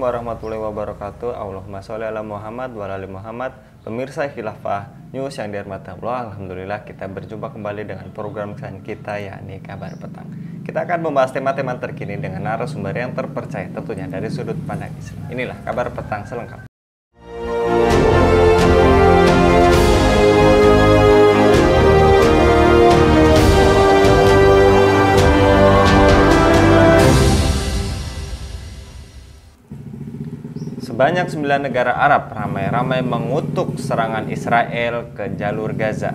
warahmatullahi wabarakatuh. Allahumma sholli ala Muhammad wa ala ali Muhammad. Pemirsa Khilafah News yang dirahmati Allah, alhamdulillah kita berjumpa kembali dengan program kita yakni Kabar Petang. Kita akan membahas tema-tema terkini dengan narasumber yang terpercaya tentunya dari sudut pandang Islam. Inilah Kabar Petang selengkapnya. Sebanyak 9 negara Arab ramai-ramai mengutuk serangan Israel ke jalur Gaza,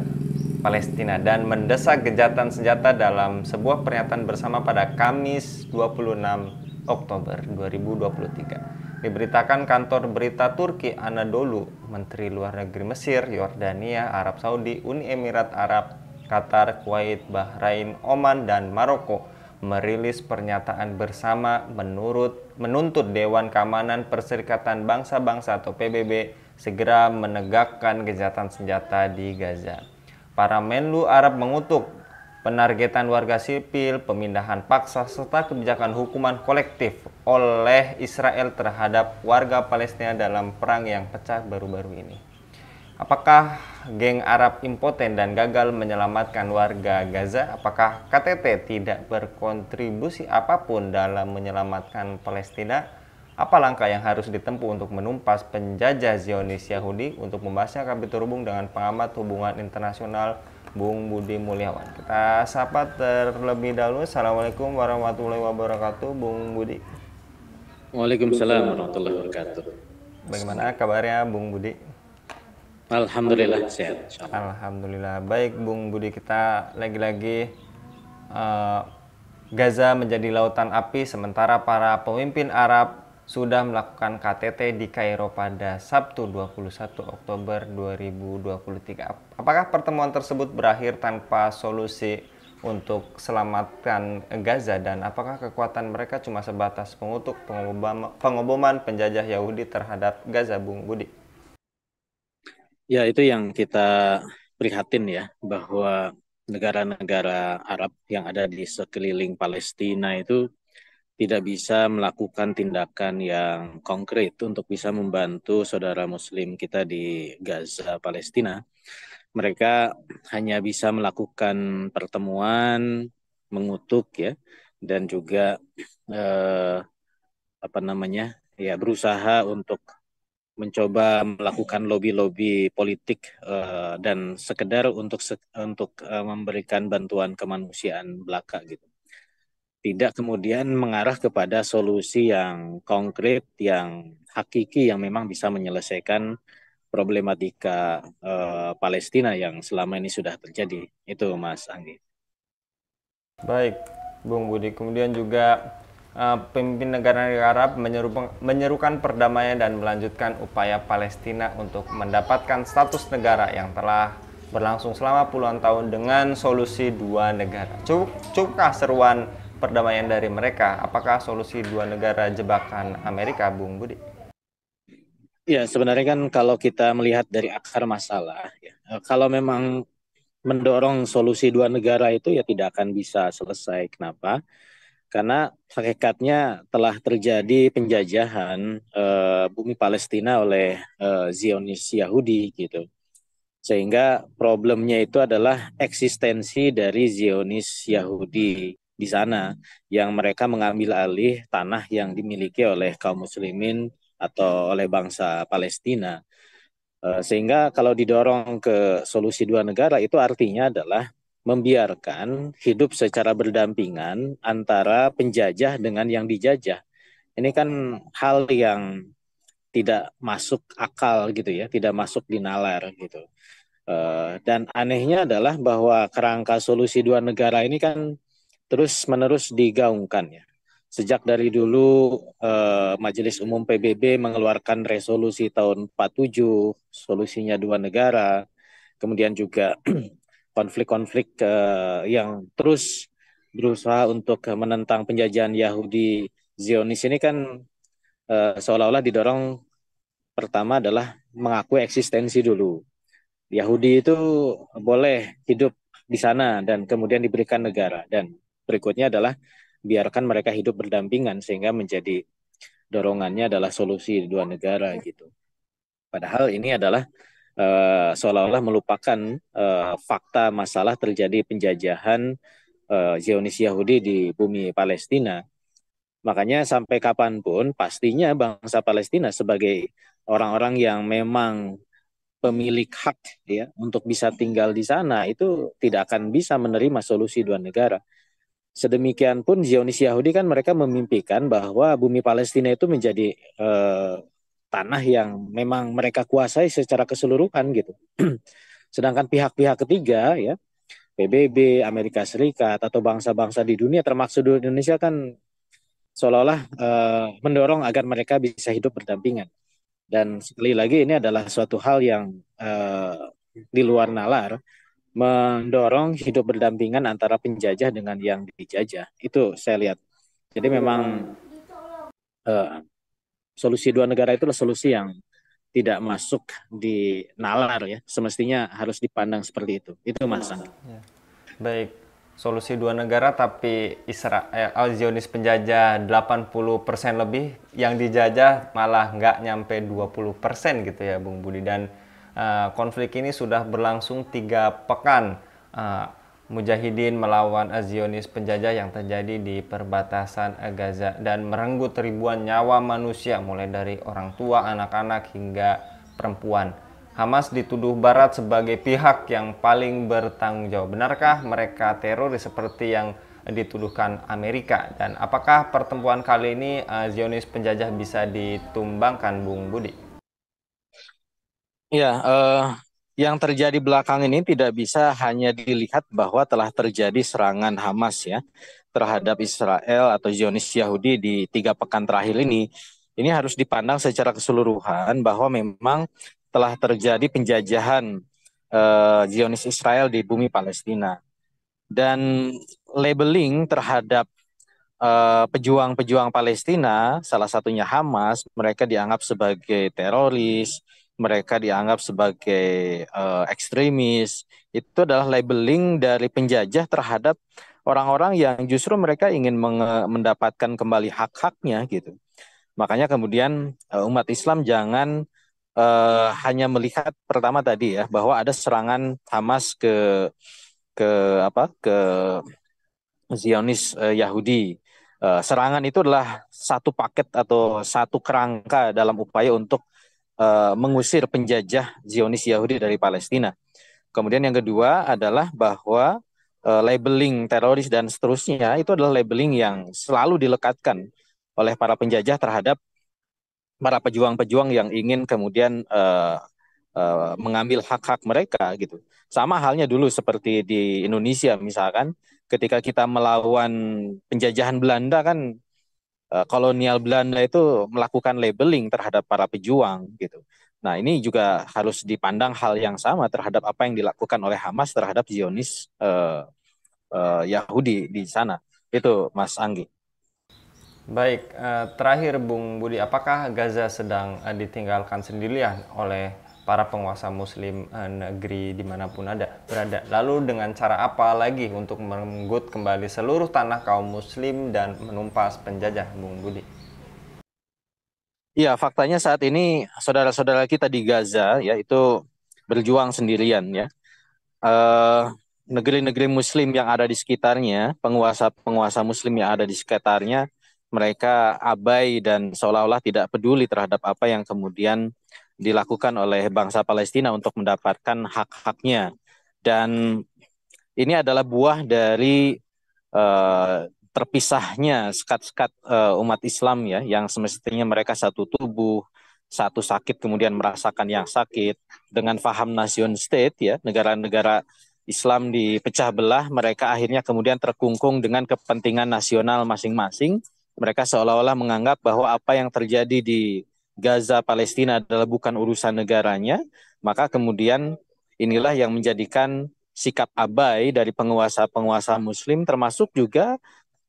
Palestina dan mendesak gencatan senjata dalam sebuah pernyataan bersama pada Kamis 26 Oktober 2023. Diberitakan kantor berita Turki Anadolu, Menteri Luar Negeri Mesir, Yordania, Arab Saudi, Uni Emirat Arab, Qatar, Kuwait, Bahrain, Oman, dan Maroko merilis pernyataan bersama menuntut Dewan Keamanan Perserikatan Bangsa-Bangsa atau PBB segera menegakkan gencatan senjata di Gaza. Para Menlu Arab mengutuk penargetan warga sipil, pemindahan paksa, serta kebijakan hukuman kolektif oleh Israel terhadap warga Palestina dalam perang yang pecah baru-baru ini. Apakah geng Arab impoten dan gagal menyelamatkan warga Gaza? Apakah KTT tidak berkontribusi apapun dalam menyelamatkan Palestina? Apa langkah yang harus ditempuh untuk menumpas penjajah Zionis Yahudi? Untuk membahasnya kami terhubung dengan pengamat hubungan internasional Bung Budi Mulyawan. Kita sapa terlebih dahulu. Assalamualaikum warahmatullahi wabarakatuh, Bung Budi. Waalaikumsalam warahmatullahi wabarakatuh. Bagaimana kabarnya, Bung Budi? Alhamdulillah sehat. Alhamdulillah baik, Bung Budi. Kita lagi-lagi Gaza menjadi lautan api sementara para pemimpin Arab sudah melakukan KTT di Kairo pada Sabtu 21 Oktober 2023. Apakah pertemuan tersebut berakhir tanpa solusi untuk selamatkan Gaza, dan apakah kekuatan mereka cuma sebatas mengutuk pengeboman penjajah Yahudi terhadap Gaza, Bung Budi? Ya, itu yang kita prihatin ya, bahwa negara-negara Arab yang ada di sekeliling Palestina itu tidak bisa melakukan tindakan yang konkret untuk bisa membantu saudara muslim kita di Gaza, Palestina. Mereka hanya bisa melakukan pertemuan, mengutuk ya, dan juga berusaha untuk mencoba melakukan lobby-lobby politik dan sekedar untuk memberikan bantuan kemanusiaan belaka gitu. Tidak kemudian mengarah kepada solusi yang konkret, yang hakiki, yang memang bisa menyelesaikan problematika Palestina yang selama ini sudah terjadi. Itu Mas Anggi. Baik, Bung Budi. Kemudian juga pemimpin negara-negara Arab menyerukan perdamaian dan melanjutkan upaya Palestina untuk mendapatkan status negara yang telah berlangsung selama puluhan tahun dengan solusi dua negara. Cukupkah seruan perdamaian dari mereka? Apakah solusi dua negara jebakan Amerika, Bung Budi? Ya, sebenarnya kan kalau kita melihat dari akar masalah, ya, kalau memang mendorong solusi dua negara itu ya tidak akan bisa selesai. Kenapa? Karena hakikatnya telah terjadi penjajahan bumi Palestina oleh Zionis Yahudi gitu. Sehingga problemnya itu adalah eksistensi dari Zionis Yahudi di sana, yang mereka mengambil alih tanah yang dimiliki oleh kaum muslimin atau oleh bangsa Palestina. Sehingga kalau didorong ke solusi dua negara itu artinya adalah membiarkan hidup secara berdampingan antara penjajah dengan yang dijajah. Ini kan hal yang tidak masuk akal gitu ya, tidak masuk di nalar gitu. Dan anehnya adalah bahwa kerangka solusi dua negara ini kan terus-menerus digaungkan ya. Sejak dari dulu Majelis Umum PBB mengeluarkan resolusi tahun 47, solusinya dua negara. Kemudian juga konflik-konflik yang terus berusaha untuk menentang penjajahan Yahudi Zionis ini kan seolah-olah didorong pertama adalah mengakui eksistensi dulu. Yahudi itu boleh hidup di sana dan kemudian diberikan negara, dan berikutnya adalah biarkan mereka hidup berdampingan sehingga menjadi dorongannya adalah solusi dua negara gitu. Padahal ini adalah seolah-olah melupakan fakta masalah terjadi penjajahan Zionis Yahudi di bumi Palestina. Makanya sampai kapanpun pastinya bangsa Palestina sebagai orang-orang yang memang pemilik hak ya untuk bisa tinggal di sana itu tidak akan bisa menerima solusi dua negara. Sedemikian pun Zionis Yahudi kan mereka memimpikan bahwa bumi Palestina itu menjadi tanah yang memang mereka kuasai secara keseluruhan gitu. Sedangkan pihak-pihak ketiga ya PBB, Amerika Serikat atau bangsa-bangsa di dunia termasuk di Indonesia kan seolah-olah mendorong agar mereka bisa hidup berdampingan. Dan sekali lagi ini adalah suatu hal yang di luar nalar mendorong hidup berdampingan antara penjajah dengan yang dijajah. Itu saya lihat. Jadi memang uh, solusi dua negara itulah solusi yang tidak masuk di nalar ya. Semestinya harus dipandang seperti itu. Itu Mas Anggi. Ya. Baik, solusi dua negara tapi Israel Zionis penjajah 80% lebih, yang dijajah malah nggak nyampe 20% gitu ya Bung Budi. Dan konflik ini sudah berlangsung 3 pekan. Mujahidin melawan Zionis penjajah yang terjadi di perbatasan Gaza dan merenggut ribuan nyawa manusia mulai dari orang tua, anak-anak hingga perempuan. Hamas dituduh Barat sebagai pihak yang paling bertanggung jawab. Benarkah mereka teroris seperti yang dituduhkan Amerika? Dan apakah pertemuan kali ini Zionis penjajah bisa ditumbangkan, Bung Budi? Ya, yang terjadi belakang ini tidak bisa hanya dilihat bahwa telah terjadi serangan Hamas ya terhadap Israel atau Zionis Yahudi di 3 pekan terakhir ini. Ini harus dipandang secara keseluruhan bahwa memang telah terjadi penjajahan Zionis Israel di bumi Palestina dan labeling terhadap pejuang-pejuang Palestina, salah satunya Hamas, mereka dianggap sebagai teroris, mereka dianggap sebagai ekstremis. Itu adalah labeling dari penjajah terhadap orang-orang yang justru mereka ingin mendapatkan kembali hak-haknya gitu. Makanya kemudian umat Islam jangan hanya melihat pertama tadi ya bahwa ada serangan Hamas ke ke Zionis Yahudi. Serangan itu adalah satu paket atau satu kerangka dalam upaya untuk mengusir penjajah Zionis Yahudi dari Palestina. Kemudian yang kedua adalah bahwa labeling teroris dan seterusnya itu adalah labeling yang selalu dilekatkan oleh para penjajah terhadap para pejuang-pejuang yang ingin kemudian mengambil hak-hak mereka gitu. Sama halnya dulu seperti di Indonesia misalkan, ketika kita melawan penjajahan Belanda kan kolonial Belanda itu melakukan labeling terhadap para pejuang gitu. Nah ini juga harus dipandang hal yang sama terhadap apa yang dilakukan oleh Hamas terhadap Zionis Yahudi di sana. Itu Mas Anggi. Baik, terakhir Bung Budi, apakah Gaza sedang ditinggalkan sendirian oleh para penguasa Muslim negeri dimanapun berada? Lalu dengan cara apa lagi untuk merenggut kembali seluruh tanah kaum Muslim dan menumpas penjajah, Bung Budi? Iya, faktanya saat ini saudara-saudara kita di Gaza ya itu berjuang sendirian ya. Eh, negeri-negeri Muslim yang ada di sekitarnya, penguasa-penguasa Muslim yang ada di sekitarnya, mereka abai dan seolah-olah tidak peduli terhadap apa yang kemudian dilakukan oleh bangsa Palestina untuk mendapatkan hak-haknya. Dan ini adalah buah dari terpisahnya sekat-sekat umat Islam ya, yang semestinya mereka satu tubuh, satu sakit kemudian merasakan yang sakit dengan faham nation state ya, negara-negara Islam dipecah belah, mereka akhirnya kemudian terkungkung dengan kepentingan nasional masing-masing. Mereka seolah-olah menganggap bahwa apa yang terjadi di Gaza, Palestina adalah bukan urusan negaranya, maka kemudian inilah yang menjadikan sikap abai dari penguasa-penguasa Muslim, termasuk juga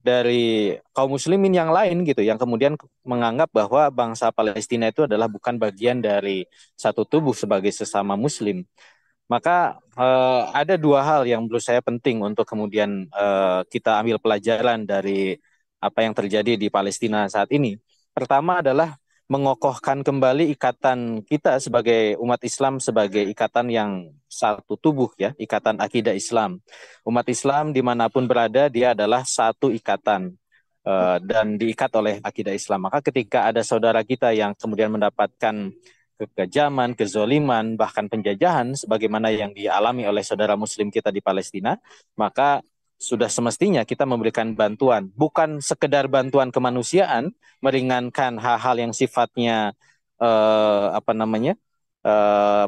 dari kaum muslimin yang lain gitu, yang kemudian menganggap bahwa bangsa Palestina itu adalah bukan bagian dari satu tubuh sebagai sesama muslim. Maka ada dua hal yang menurut saya penting untuk kemudian kita ambil pelajaran dari apa yang terjadi di Palestina saat ini. Pertama adalah mengokohkan kembali ikatan kita sebagai umat Islam sebagai ikatan yang satu tubuh ya, ikatan akidah Islam. Umat Islam dimanapun berada dia adalah satu ikatan dan diikat oleh akidah Islam. Maka ketika ada saudara kita yang kemudian mendapatkan kekejaman, kezoliman, bahkan penjajahan sebagaimana yang dialami oleh saudara muslim kita di Palestina, maka sudah semestinya kita memberikan bantuan, bukan sekedar bantuan kemanusiaan, meringankan hal-hal yang sifatnya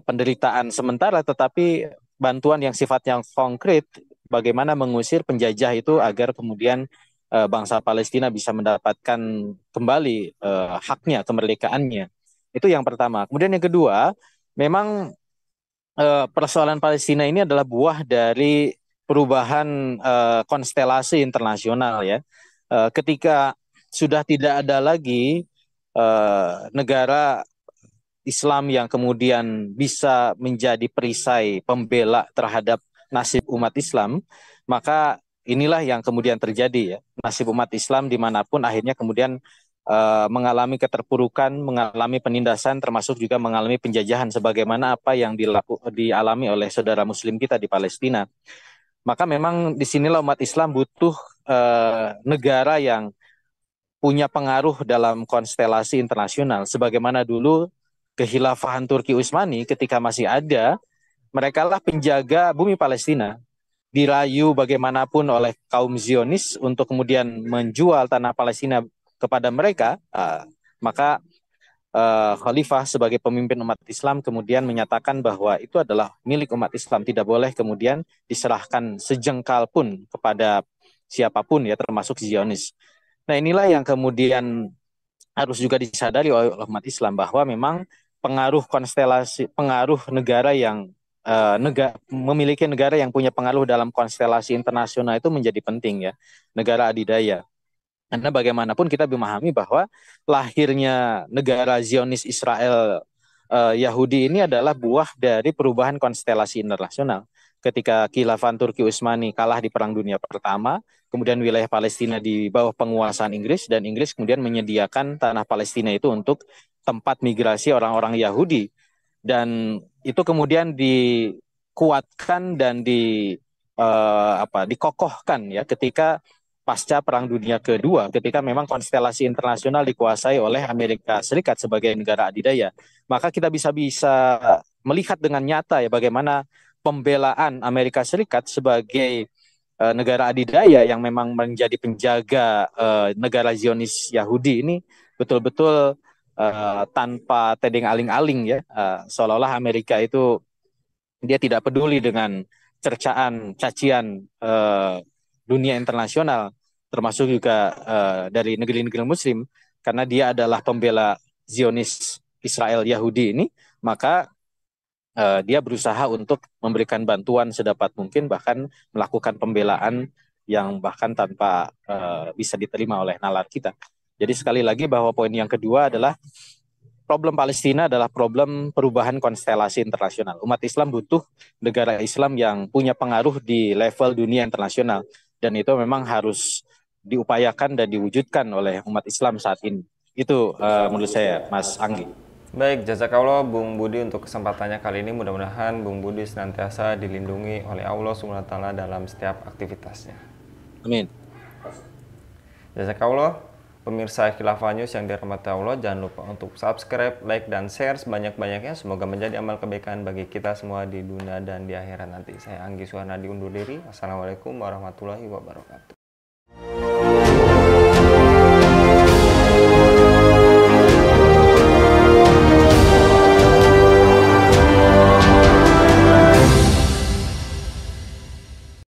penderitaan sementara, tetapi bantuan yang sifatnya konkret, bagaimana mengusir penjajah itu agar kemudian bangsa Palestina bisa mendapatkan kembali haknya, kemerdekaannya. Itu yang pertama. Kemudian yang kedua, memang persoalan Palestina ini adalah buah dari perubahan konstelasi internasional ya. Ketika sudah tidak ada lagi negara Islam yang kemudian bisa menjadi perisai pembela terhadap nasib umat Islam, maka inilah yang kemudian terjadi ya. Nasib umat Islam dimanapun akhirnya kemudian mengalami keterpurukan, mengalami penindasan, termasuk juga mengalami penjajahan sebagaimana apa yang dialami oleh saudara Muslim kita di Palestina. Maka memang disinilah umat Islam butuh negara yang punya pengaruh dalam konstelasi internasional. Sebagaimana dulu kehilafahan Turki Utsmani ketika masih ada, mereka lah penjaga bumi Palestina. Dirayu bagaimanapun oleh kaum Zionis untuk kemudian menjual tanah Palestina kepada mereka, maka Khalifah sebagai pemimpin umat Islam kemudian menyatakan bahwa itu adalah milik umat Islam, tidak boleh kemudian diserahkan sejengkal pun kepada siapapun ya, termasuk Zionis. Nah inilah yang kemudian harus juga disadari oleh umat Islam bahwa memang pengaruh konstelasi, pengaruh negara yang memiliki negara yang punya pengaruh dalam konstelasi internasional itu menjadi penting ya, negara adidaya. Karena bagaimanapun kita memahami bahwa lahirnya negara Zionis Israel Yahudi ini adalah buah dari perubahan konstelasi internasional. Ketika Khilafah Turki Utsmani kalah di Perang Dunia Pertama, kemudian wilayah Palestina di bawah penguasaan Inggris, dan Inggris kemudian menyediakan tanah Palestina itu untuk tempat migrasi orang-orang Yahudi. Dan itu kemudian dikuatkan dan dikokohkan ya ketika pasca Perang Dunia Kedua, ketika memang konstelasi internasional dikuasai oleh Amerika Serikat sebagai negara adidaya. Maka kita bisa melihat dengan nyata ya bagaimana pembelaan Amerika Serikat sebagai negara adidaya yang memang menjadi penjaga negara Zionis Yahudi ini betul-betul tanpa tedeng aling-aling ya, seolah-olah Amerika itu dia tidak peduli dengan cercaan, cacian dunia internasional, termasuk juga dari negeri-negeri Muslim, karena dia adalah pembela Zionis Israel Yahudi ini, maka dia berusaha untuk memberikan bantuan sedapat mungkin, bahkan melakukan pembelaan yang bahkan tanpa bisa diterima oleh nalar kita. Jadi sekali lagi bahwa poin yang kedua adalah problem Palestina adalah problem perubahan konstelasi internasional. Umat Islam butuh negara Islam yang punya pengaruh di level dunia internasional. Dan itu memang harus diupayakan dan diwujudkan oleh umat Islam saat ini. Itu menurut saya, Mas Anggi. Baik, jazakallah Bung Budi untuk kesempatannya kali ini. Mudah-mudahan Bung Budi senantiasa dilindungi oleh Allah SWT dalam setiap aktivitasnya. Amin. Jazakallah, pemirsa Khilafah News yang dirahmati Allah, jangan lupa untuk subscribe, like, dan share sebanyak-banyaknya. Semoga menjadi amal kebaikan bagi kita semua di dunia dan di akhirat nanti. Saya Anggi Suharnadi undur diri. Assalamualaikum warahmatullahi wabarakatuh.